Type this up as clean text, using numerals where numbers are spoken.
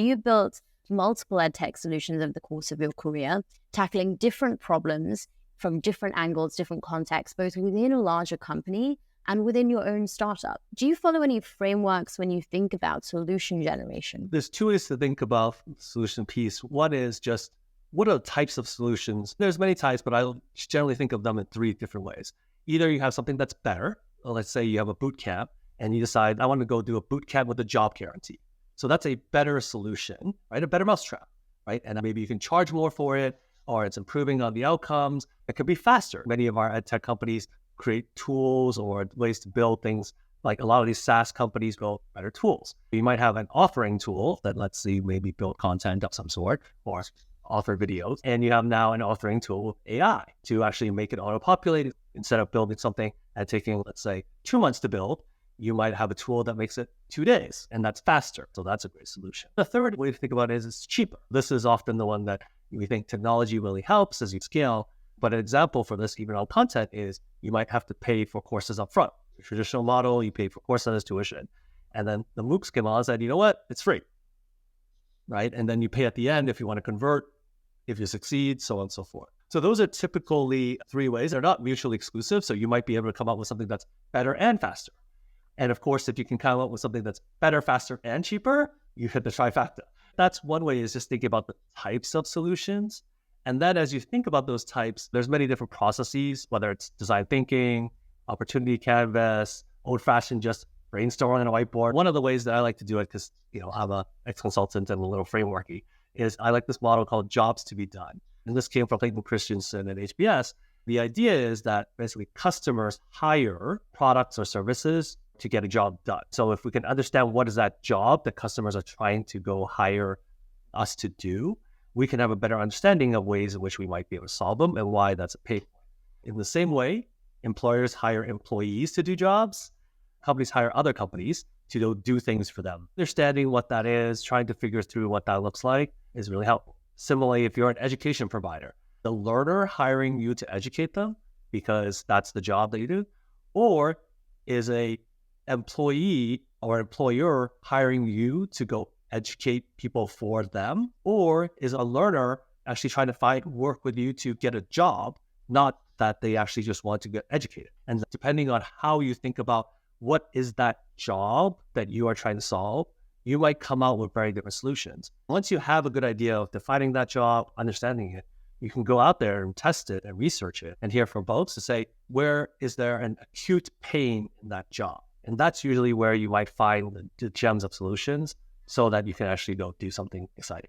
You built multiple edtech solutions over the course of your career, tackling different problems from different angles, different contexts, both within a larger company and within your own startup. Do you follow any frameworks when you think about solution generation? There's two ways to think about solution piece. One is just, what are the types of solutions? There's many types, but I generally think of them in three different ways. Either you have something that's better. Let's say you have a boot camp and you decide, I want to go do a boot camp with a job guarantee. So that's a better solution, right? A better mousetrap, right? And maybe you can charge more for it, or it's improving on the outcomes. It could be faster. Many of our ed tech companies create tools or ways to build things. Like a lot of these SaaS companies build better tools. You might have an authoring tool that lets you maybe build content of some sort or author videos. And you have now an authoring tool with AI to actually make it auto-populate. Instead of building something and taking, let's say, 2 months to build, you might have a tool that makes it 2 days, and that's faster. So that's a great solution. The third way to think about it is it's cheaper. This is often the one that we think technology really helps as you scale. But an example for this, even on content, is you might have to pay for courses up front. The traditional model, you pay for course centers tuition. And then the MOOCs came out and said, you know what? It's free, right? And then you pay at the end if you want to convert, if you succeed, so on and so forth. So those are typically three ways. They're not mutually exclusive. So you might be able to come up with something that's better and faster. And of course, if you can come up with something that's better, faster, and cheaper, you hit the trifecta. That's one way, is just thinking about the types of solutions. And then as you think about those types, there's many different processes, whether it's design thinking, opportunity canvas, old-fashioned just brainstorming on a whiteboard. One of the ways that I like to do it, because I'm an ex-consultant and a little frameworky, is I like this model called jobs to be done. And this came from Clayton Christensen at HBS. The idea is that basically customers hire products or services to get a job done. So if we can understand what is that job that customers are trying to go hire us to do, we can have a better understanding of ways in which we might be able to solve them and why that's a pain point. In the same way, employers hire employees to do jobs. Companies hire other companies to do things for them. Understanding what that is, trying to figure through what that looks like is really helpful. Similarly, if you're an education provider, the learner hiring you to educate them because that's the job that you do, or is a employee or employer hiring you to go educate people for them, or is a learner actually trying to find work with you to get a job, not that they actually just want to get educated. And depending on how you think about what is that job that you are trying to solve, you might come out with very different solutions. Once you have a good idea of defining that job, understanding it, you can go out there and test it and research it and hear from folks to say, where is there an acute pain in that job? And that's usually where you might find the gems of solutions so that you can actually go do something exciting.